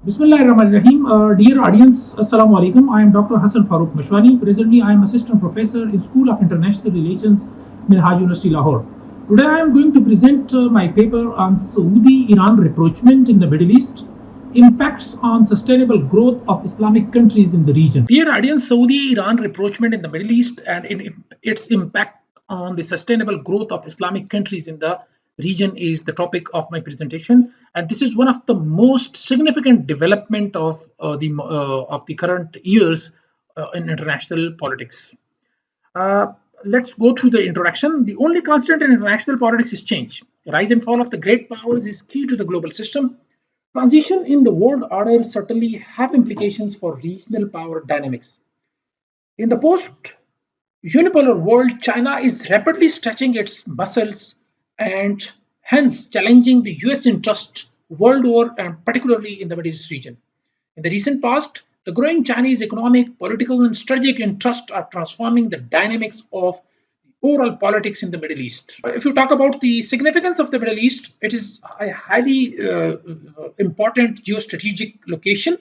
Bismillahirrahmanirrahim. Dear audience, Assalamu alaikum. I am Dr. Hassan Farooq Mashwani. Presently, I am Assistant Professor in School of International Relations, Minhaj University, Lahore. Today, I am going to present my paper on Saudi-Iran rapprochement in the Middle East, impacts on sustainable growth of Islamic countries in the region. Dear audience, Saudi-Iran rapprochement in the Middle East and its impact on the sustainable growth of Islamic countries in the region is the topic of my presentation, and this is one of the most significant development of the current years in international politics. Uh, let's go through the introduction. The only constant in international politics is change. The rise and fall of the great powers is key to the global system. Transition in the world order certainly have implications for regional power dynamics. In the post unipolar world, China is rapidly stretching its muscles and hence challenging the US interest world over and particularly in the Middle East region. In the recent past, the growing Chinese economic, political, and strategic interests are transforming the dynamics of overall politics in the Middle East. If you talk about the significance of the Middle East, it is a highly important geostrategic location.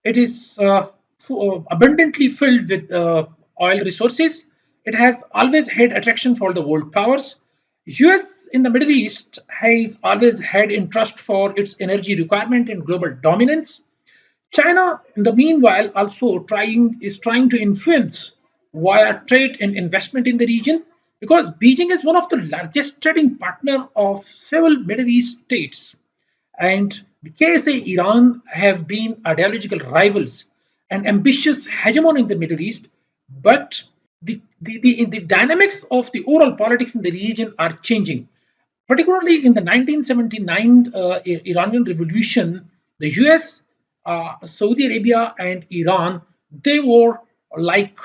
It is abundantly filled with oil resources. It has always had attraction for the world powers. US in the Middle East has always had interest for its energy requirement and global dominance. China, in the meanwhile, also trying to influence via trade and investment in the region because Beijing is one of the largest trading partner of several Middle East states, and the KSA Iran have been ideological rivals and ambitious hegemon in the Middle East, but the dynamics of the overall politics in the region are changing. Particularly in the 1979 Iranian Revolution, the US, Saudi Arabia, and Iran, they were like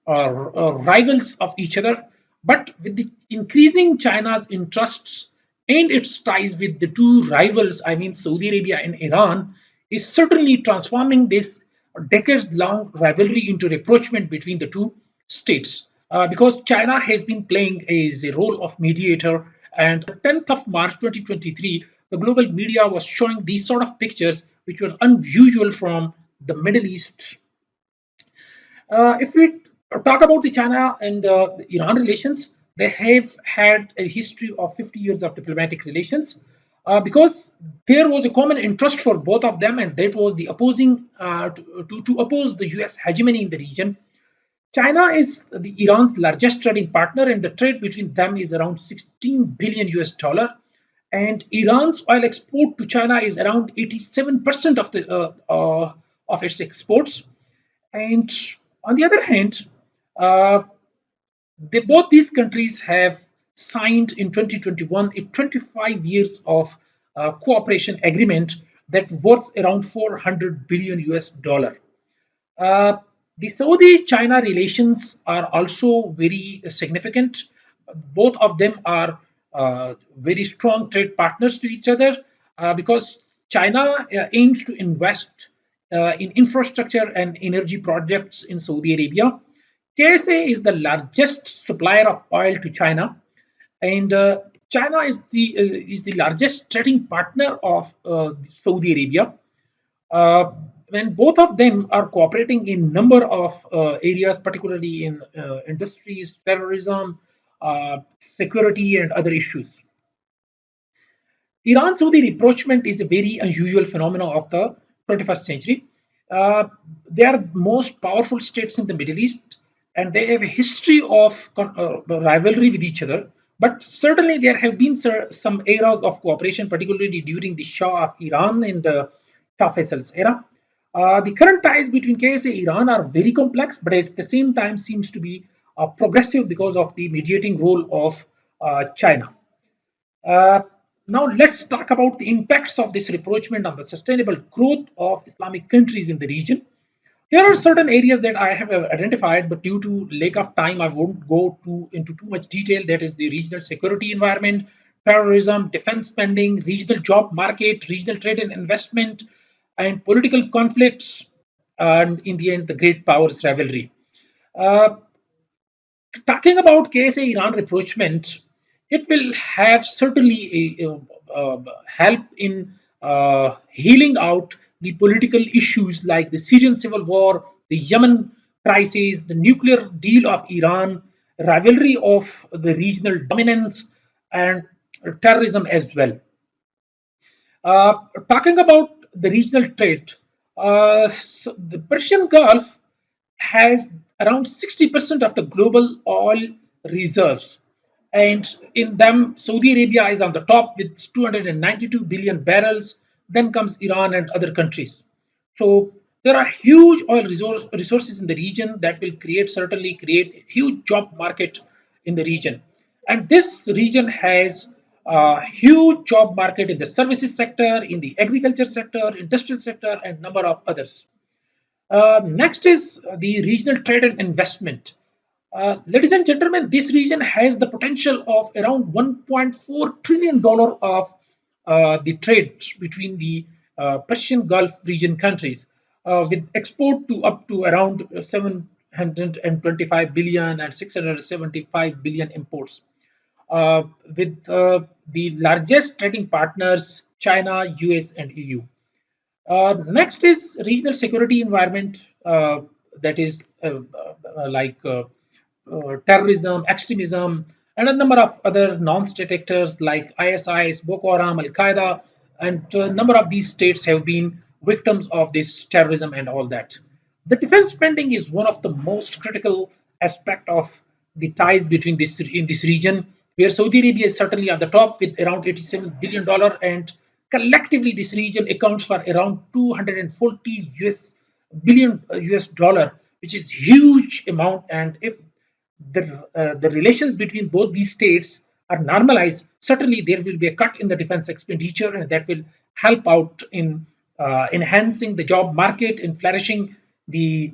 rivals of each other. But with the increasing China's interests and its ties with the two rivals, I mean Saudi Arabia and Iran, is certainly transforming this decades long rivalry into rapprochement between the two states. Because China has been playing as a role of mediator, and on 10th of March 2023, the global media was showing these sort of pictures which were unusual from the Middle East. If we talk about the China and Iran relations, they have had a history of 50 years of diplomatic relations because there was a common interest for both of them, and that was the opposing to oppose the US hegemony in the region. China is the Iran's largest trading partner, and the trade between them is around 16 billion US dollar. And Iran's oil export to China is around 87% of its exports. And on the other hand, uh, both these countries have signed in 2021 a 25 years of cooperation agreement that worth around 400 billion US dollar. Uh, the Saudi China relations are also very significant. Both of them are very strong trade partners to each other because China aims to invest in infrastructure and energy projects in Saudi Arabia. KSA is the largest supplier of oil to China, and China is the largest trading partner of Saudi Arabia. Uh, when both of them are cooperating in number of areas, particularly in industries, terrorism, security, and other issues. Iran Saudi rapprochement is a very unusual phenomenon of the 21st century. Uh, they are most powerful states in the Middle East, and they have a history of rivalry with each other. But certainly, there have been some eras of cooperation, particularly during the Shah of Iran and Shah Faisal's era. The current ties between KSA and Iran are very complex, but at the same time seems to be progressive because of the mediating role of China. Uh, Now let's talk about the impacts of this rapprochement on the sustainable growth of Islamic countries in the region. Here are certain areas that I have identified, but due to lack of time, I won't go into too much detail. That is the regional security environment, terrorism, defense spending, regional job market, regional trade and investment, and political conflicts, and in the end, the great powers rivalry. Uh, Talking about KSA Iran rapprochement, it will have certainly help in healing out the political issues like the Syrian civil war, the Yemen crisis, the nuclear deal of Iran, rivalry of the regional dominance, and terrorism as well. Uh, Talking about the regional trade, so the Persian Gulf has around 60% of the global oil reserves. And in them, Saudi Arabia is on the top with 292 billion barrels. Then comes Iran and other countries. So there are huge oil resources in the region that will certainly create a huge job market in the region. And this region has a huge job market in the services sector, in the agriculture sector, industrial sector, and number of others. Next is the regional trade and investment. Ladies and gentlemen, this region has the potential of around $1.4 trillion of the trade between the Persian Gulf region countries, with export to up to around 725 billion and 675 billion imports, with the largest trading partners China, US, and EU. Next is regional security environment, that is like terrorism, extremism, and a number of other non-state actors like ISIS, Boko Haram, Al Qaeda, and a number of these states have been victims of this terrorism and all that. The defense spending is one of the most critical aspect of the ties between this in this region, where Saudi Arabia is certainly on the top with around $87 billion, and collectively this region accounts for around 240 billion US dollar, which is huge amount. And if the relations between both these states are normalized, certainly there will be a cut in the defense expenditure, and that will help out in enhancing the job market and flourishing the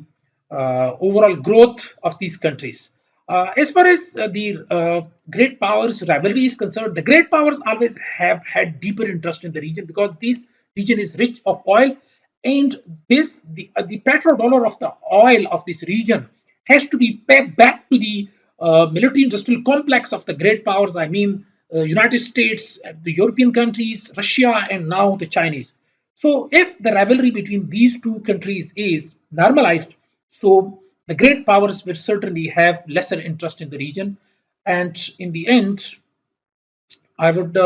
overall growth of these countries. As far as the great powers rivalry is concerned, the great powers always have had deeper interest in the region because this region is rich of oil, and the petrodollar of the oil of this region has to be paid back to the military industrial complex of the great powers. I mean, United States, the European countries, Russia, and now the Chinese. So, if the rivalry between these two countries is normalized, so the great powers will certainly have lesser interest in the region. And in the end, I would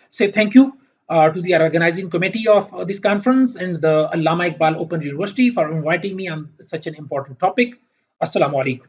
say thank you to the organizing committee of this conference and the Allama Iqbal Open University for inviting me on such an important topic. Assalamu alaikum.